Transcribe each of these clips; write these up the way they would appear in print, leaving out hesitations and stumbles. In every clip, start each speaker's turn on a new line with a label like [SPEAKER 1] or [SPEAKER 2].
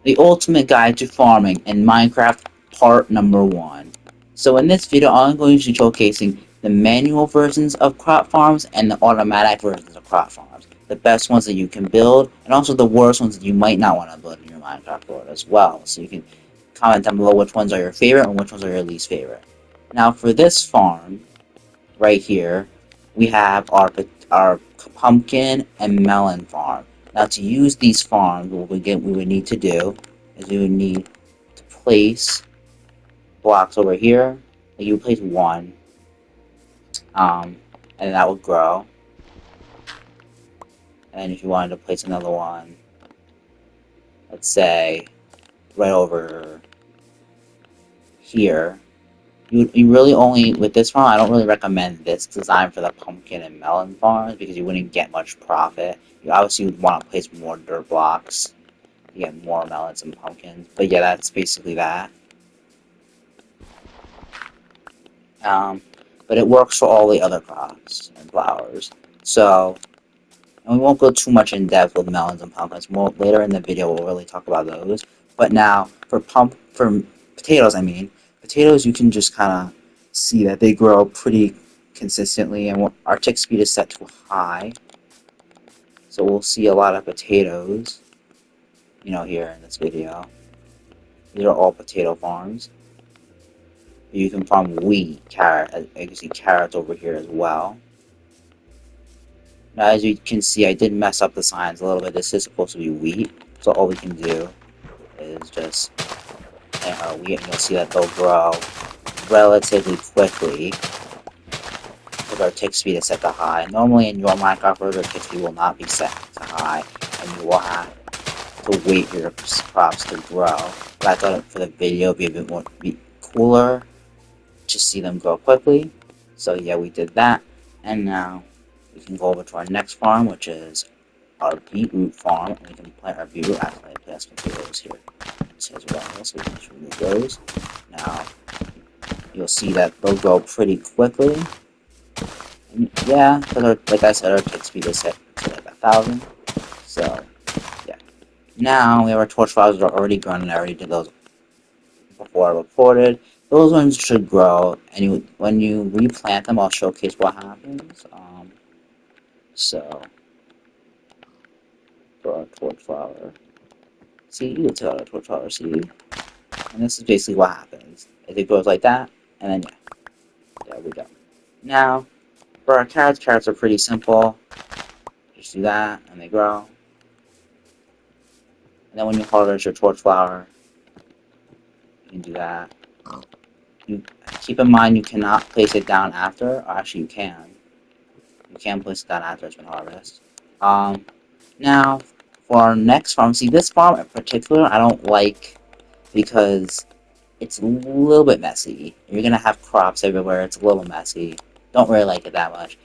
[SPEAKER 1] The ultimate guide to farming in Minecraft part number 1. So in this video I'm going to be showcasing the manual versions of crop farms and the automatic versions of crop farms. The best ones that you can build and also the worst ones that you might not want to build in your Minecraft world as well. So you can comment down below which ones are your favorite and which ones are your least favorite. Now for this farm right here, we have our pumpkin and melon farm. Now to use these farms, what we would need to do is we would need to place blocks over here. Like you would place one, and that would grow. And if you wanted to place another one, let's say right over here, you really only, with this farm, I don't really recommend this design for the pumpkin and melon farms because you wouldn't get much profit. You obviously would want to place more dirt blocks to get more melons and pumpkins. But yeah, that's basically that. But it works for all the other crops and flowers. So, and we won't go too much in depth with melons and pumpkins. More later in the video, we'll really talk about those. But now, for potatoes, potatoes, you can just kind of see that they grow pretty consistently, and our tick speed is set to high. So we'll see a lot of potatoes, here in this video. These are all potato farms. You can farm wheat, carrot. You can see carrots over here as well. Now, as you can see, I did mess up the signs a little bit. This is supposed to be wheat, so all we can do is just plant our wheat, and you'll see that they'll grow relatively quickly because our tick speed is set to high. Normally, in your Minecraft version, tick speed will not be set to high, and you will have to wait for your crops to grow. But I thought for the video, it'd be a bit cooler to see them grow quickly. So yeah, we did that, and now we can go over to our next farm, which is our beetroot farm, and we can plant our beetroot. Actually, I plant some potatoes here as well, so we can just remove those. Now, you'll see that they'll grow pretty quickly. And yeah, because like I said, our tick speed is set to like 1,000. So, yeah. Now, we have our torch flowers that are already grown, and I already did those before I recorded. Those ones should grow, and when you replant them, I'll showcase what happens. So, for our torch flower seed, you can tell our torch flower seed, and this is basically what happens. It grows like that, and then yeah, there we go. Now, for our carrots are pretty simple. Just do that, and they grow. And then when you harvest your torch flower, you can do that. You keep in mind you cannot place it down after, or actually you can. You can place it down after it's been harvested. Now, for our next farm, see this farm in particular, I don't like because it's a little bit messy. You're gonna have crops everywhere, it's a little messy. Don't really like it that much.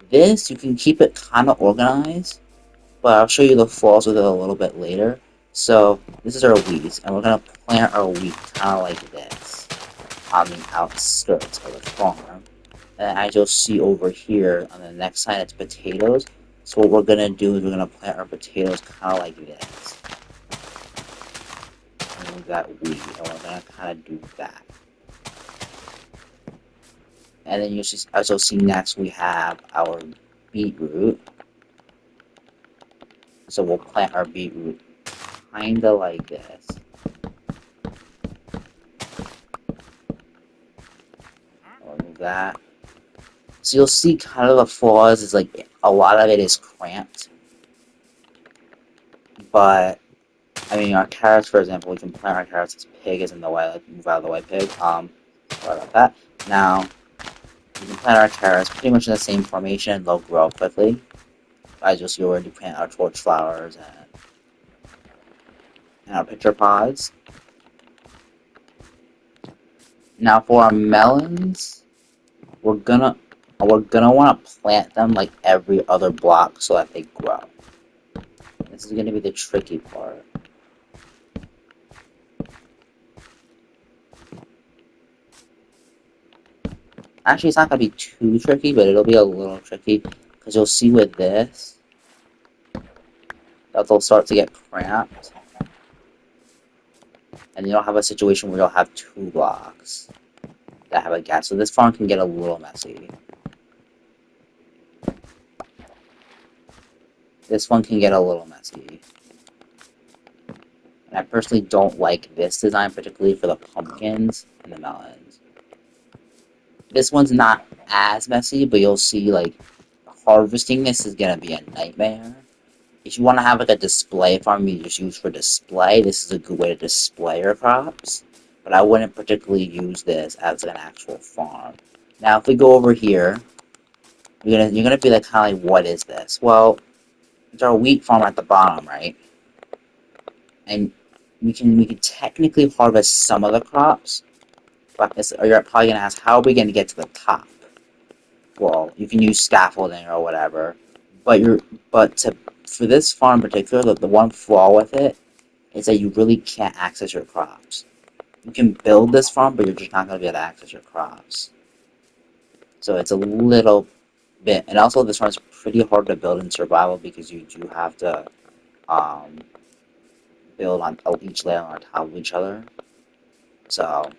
[SPEAKER 1] This, you can keep it kind of organized, but I'll show you the flaws with it a little bit later. So, this is our weeds, and we're gonna plant our wheat kind of like this on the outskirts of the farm. And as you'll see over here on the next side, it's potatoes. So what we're gonna do is we're gonna plant our potatoes kind of like this. And that wheat, and we're gonna kind of do that. And then as you'll see next, we have our beetroot. So we'll plant our beetroot kinda like this. Remove that. So you'll see kind of the flaws is like a lot of it is cramped. But I mean our carrots, for example, we can plant our carrots. This pig is in the way, like move out of the way, pig. Sorry about that. Now we can plant our carrots pretty much in the same formation. They'll grow quickly. As you'll see, we already plant our torch flowers and our pitcher pods. Now for our melons, we're gonna want to plant them like every other block so that they grow. This is gonna be the tricky part. Actually, it's not gonna be too tricky, but it'll be a little tricky because you'll see with this that they'll start to get cramped. and you don't have a situation where you'll have 2 blocks that have a gap. So this farm can get a little messy. This one can get a little messy. And I personally don't like this design, particularly for the pumpkins and the melons. This one's not as messy, but you'll see, like, harvesting this is gonna be a nightmare. If you want to have, like, a display farm you just use for display, this is a good way to display your crops. But I wouldn't particularly use this as an actual farm. Now, if we go over here, you're gonna be like, kind of like, what is this? Well, it's our wheat farm at the bottom, right? And we can technically harvest some of the crops, but you're probably gonna ask, how are we gonna get to the top? Well, you can use scaffolding or whatever, but for this farm in particular, the one flaw with it is that you really can't access your crops. You can build this farm, but you're just not gonna be able to access your crops. So it's a little bit, and also this farm is pretty hard to build in survival because you do have to um, build on each layer on top of each other. So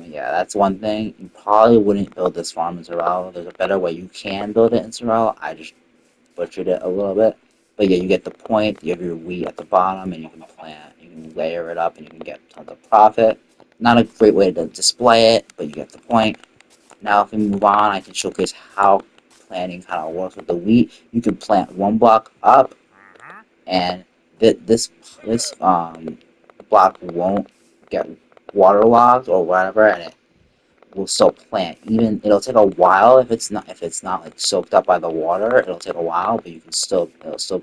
[SPEAKER 1] yeah, that's one thing. You probably wouldn't build this farm in survival. There's a better way you can build it in survival. I just butchered it a little bit. But yeah, you get the point. You have your wheat at the bottom, and you can plant. You can layer it up, and you can get tons of profit. Not a great way to display it, but you get the point. Now, if we move on, I can showcase how planting kind of works with the wheat. You can plant 1 block up, and this block won't get waterlogged or whatever, and it will still plant. Even it'll take a while if it's not like soaked up by the water. It'll take a while, but it'll still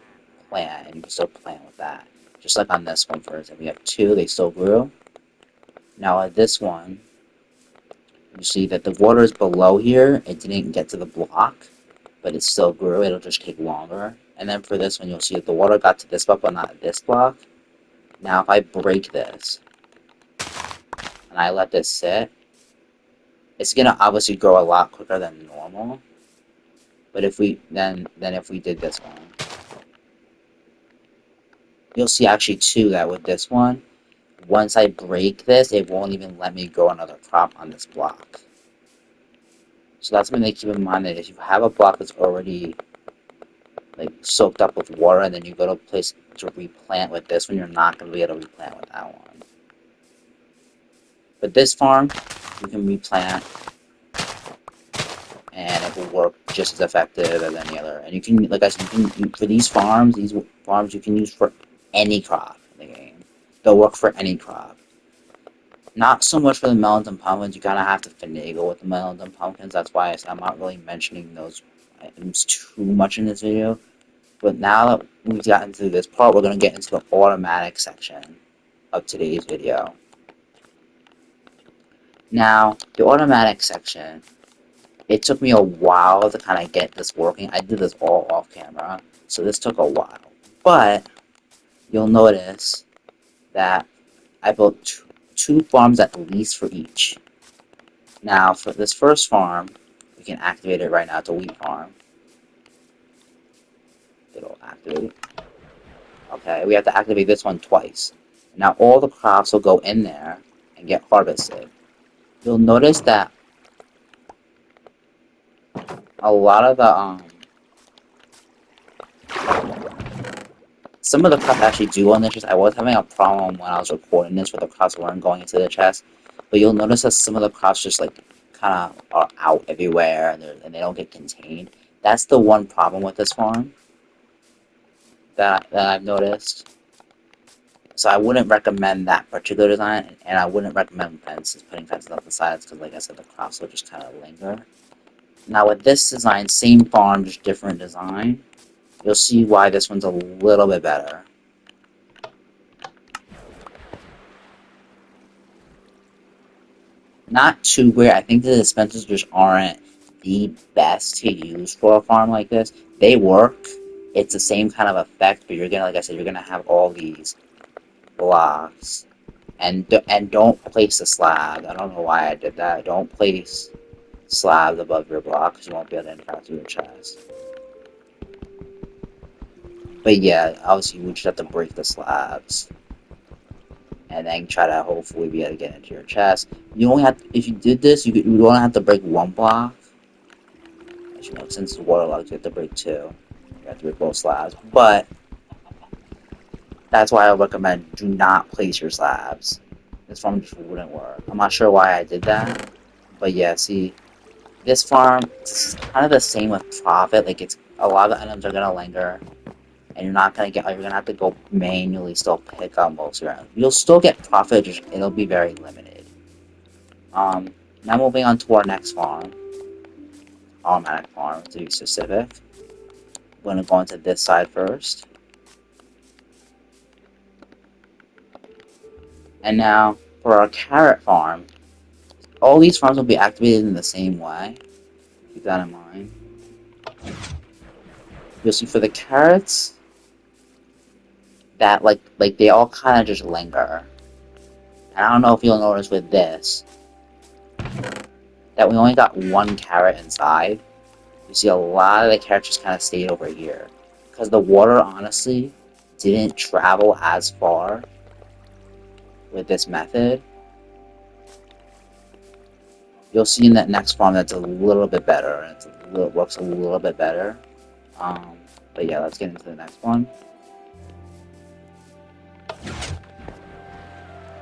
[SPEAKER 1] plant, and you can still plant with that. Just like on this one, for example, we have 2. They still grew. Now at this one, you see that the water is below here. It didn't get to the block, but it still grew. It'll just take longer. And then for this one, you'll see that the water got to this block, but not this block. Now if I break this and I let this sit, it's gonna obviously grow a lot quicker than normal. But if we if we did this one, you'll see actually too that with this one, once I break this, it won't even let me grow another crop on this block. So that's something to keep in mind, that if you have a block that's already like soaked up with water, and then you go to a place to replant with this one, you're not going to be able to replant with that one. But this farm, you can replant, and it will work just as effective as any other. And you can, like I said, for these farms you can use for any crop in the game. They'll work for any crop. Not so much for the melons and pumpkins. You kind of have to finagle with the melons and pumpkins. That's why I'm not really mentioning those items too much in this video. But now that we've gotten through this part, we're going to get into the automatic section of today's video. Now, the automatic section, it took me a while to kind of get this working. I did this all off camera, so this took a while. But you'll notice that I built 2 farms at least for each. Now, for this first farm, we can activate it right now. It's a wheat farm. It'll activate. Okay, we have to activate this one twice. Now all the crops will go in there and get harvested. You'll notice that a lot of the some of the crops actually do go in the chest. I was having a problem when I was recording this where the crops weren't going into the chest, but you'll notice that some of the crops just like kind of are out everywhere, and they don't get contained. That's the one problem with this farm that I've noticed. So I wouldn't recommend that particular design, and I wouldn't recommend putting fences up the sides, because like I said, the crops will just kind of linger. Now with this design, same farm, just different design, you'll see why this one's a little bit better. Not too great. I think the dispensers just aren't the best to use for a farm like this. They work. It's the same kind of effect, but you're gonna, like I said, you're gonna have all these blocks. And don't place a slab. I don't know why I did that. Don't place slabs above your block, because you won't be able to interact with your chest. But yeah, obviously you would just have to break the slabs. and then try to hopefully be able to get into your chest. You only have if you did this, you only have to break one block. As you know, since it's waterlogged, you have to break two. You have to break both slabs, but that's why I recommend do not place your slabs. This farm just wouldn't work. I'm not sure why I did that, but yeah, see, this farm, it's kind of the same with profit. Like, it's a lot of the items are gonna linger, and you're not gonna get. You're gonna have to go manually still pick up most of your items. You'll still get profit, just it'll be very limited. Now moving on to our next farm, automatic farm to be specific. We're gonna go into this side first, and now for our carrot farm. All these farms will be activated in the same way. Keep that in mind. You'll see for the carrots that like they all kind of just linger. And I don't know if you'll notice with this that we only got one carrot inside. You see a lot of the carrots just kind of stayed over here because the water honestly didn't travel as far with this method. You'll see in that next farm that's a little bit better and it works a little bit better. But yeah, let's get into the next one.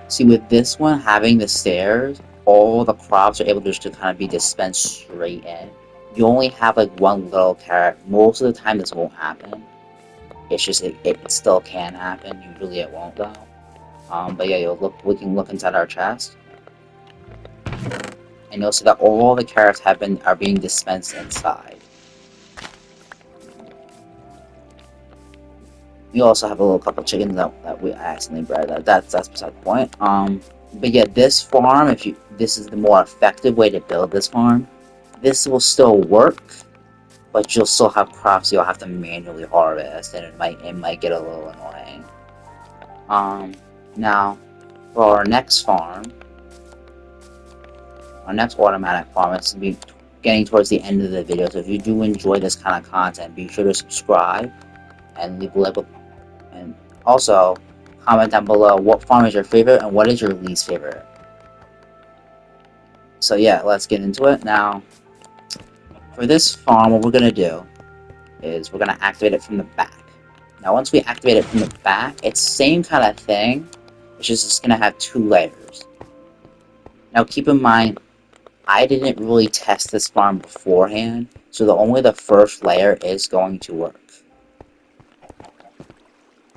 [SPEAKER 1] See, with this one having the stairs, all the crops are able just to kind of be dispensed straight in. You only have like one little carrot. Most of the time, this won't happen. It's just it still can happen. Usually, it won't though. But yeah, you'll look. We can look inside our chest, and you'll see that all the carrots are being dispensed inside. We also have a little couple chickens that we accidentally bred. That's beside the point. But yeah, this farm, this is the more effective way to build this farm. This will still work, but you'll still have crops you'll have to manually harvest, and it might get a little annoying. Now for our next farm, our next automatic farm, it's gonna be getting towards the end of the video. So if you do enjoy this kind of content, be sure to subscribe and leave a like. And also, comment down below what farm is your favorite and what is your least favorite. So yeah, let's get into it. Now, for this farm, what we're going to do is we're going to activate it from the back. Now, once we activate it from the back, it's the same kind of thing. It's just going to have two layers. Now, keep in mind, I didn't really test this farm beforehand, so only the first layer is going to work.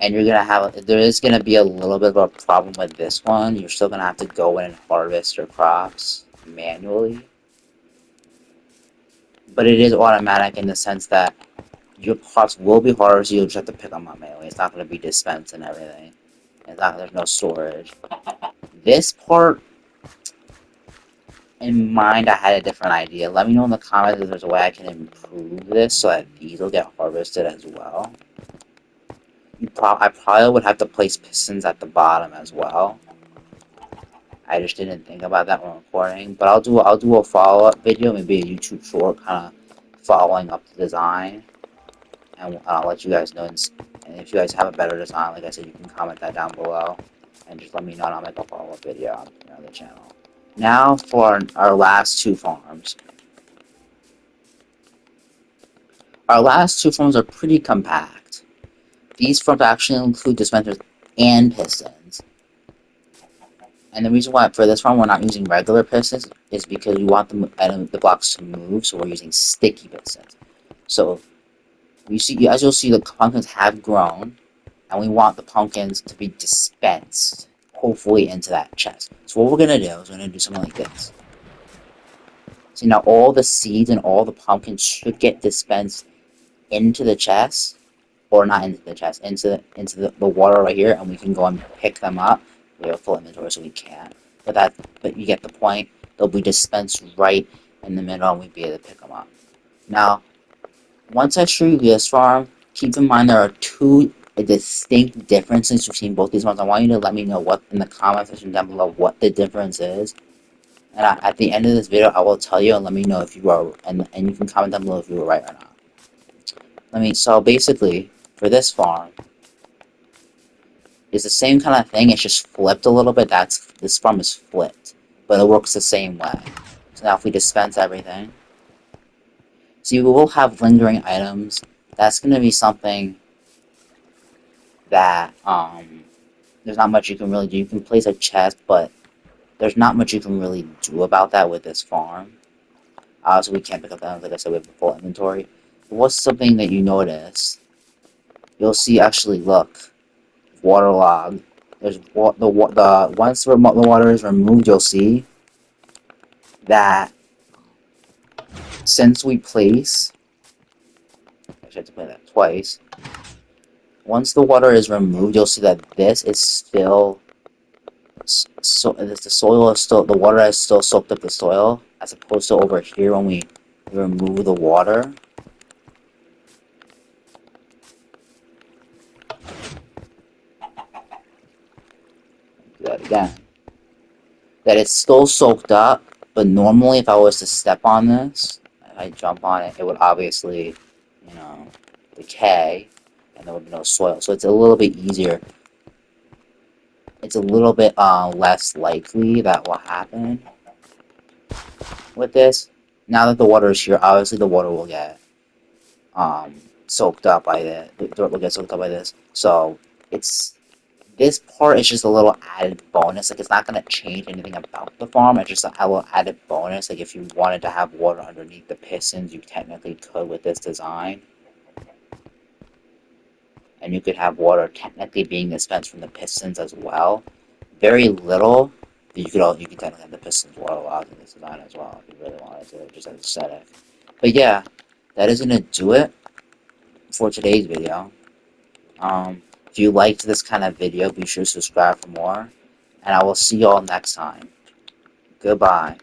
[SPEAKER 1] And there is going to be a little bit of a problem with this one. You're still going to have to go in and harvest your crops manually. But it is automatic in the sense that your crops will be harvested, you'll just have to pick them up manually. It's not going to be dispensed and everything. There's no storage. This part, in mind, I had a different idea. Let me know in the comments if there's a way I can improve this so that these will get harvested as well. I probably would have to place pistons at the bottom as well. I just didn't think about that when recording, but I'll do a follow-up video, maybe a YouTube short, kind of following up the design, and I'll let you guys know. And if you guys have a better design, like I said, you can comment that down below, and just let me know, and I'll make a follow-up video on the channel. Now for our last two farms. Our last two farms are pretty compact. These farms actually include dispensers and pistons. And the reason why for this farm we're not using regular pistons is because we want the blocks to move, so we're using sticky pistons. So as you'll see, the pumpkins have grown, and we want the pumpkins to be dispensed, hopefully into that chest. So what we're gonna do is we're gonna do something like this. See, now all the seeds and all the pumpkins should get dispensed into the chest, or not into the chest, into the water right here, and we can go and pick them up. We have a full inventory, so we can't. But you get the point. They'll be dispensed right in the middle, and we'll be able to pick them up. Now, once I show you this farm, keep in mind there are two distinct differences between both these farms. I want you to let me know what in the comment section down below what the difference is. And at the end of this video, I will tell you and let me know if you are, and you can comment down below if you were right or not. So basically, for this farm, It's the same kind of thing, it's just flipped a little bit. This farm is flipped, but it works the same way. So now if we dispense everything, so you will have lingering items. That's going to be something that there's not much you can really do. You can place a chest, but there's not much you can really do about that with this farm. So we can't pick up items, like I said, we have a full inventory. But what's something that you notice? You'll see, actually, look, waterlog. There's the once the water is removed, you'll see that since we place, I have to play that twice. Once the water is removed, you'll see that this is still the soil is still, the water has still soaked up the soil, as opposed to over here when we remove the water. Do that again. That it's still soaked up, but normally if I was to step on this, if I jump on it, it would obviously, decay, and there would be no soil. So it's a little bit easier. It's a little bit less likely that will happen with this. Now that the water is here, obviously the water will get soaked up by the dirt will get soaked up by this. So it's this part is just a little added bonus. Like, it's not gonna change anything about the farm. It's just a little added bonus. Like, if you wanted to have water underneath the pistons, you technically could with this design. And you could have water technically being dispensed from the pistons as well. Very little, but you could technically have the pistons waterlogged in this design as well if you really wanted to, just as aesthetic. But yeah, that is gonna do it for today's video. If you liked this kind of video, be sure to subscribe for more, and I will see y'all next time. Goodbye.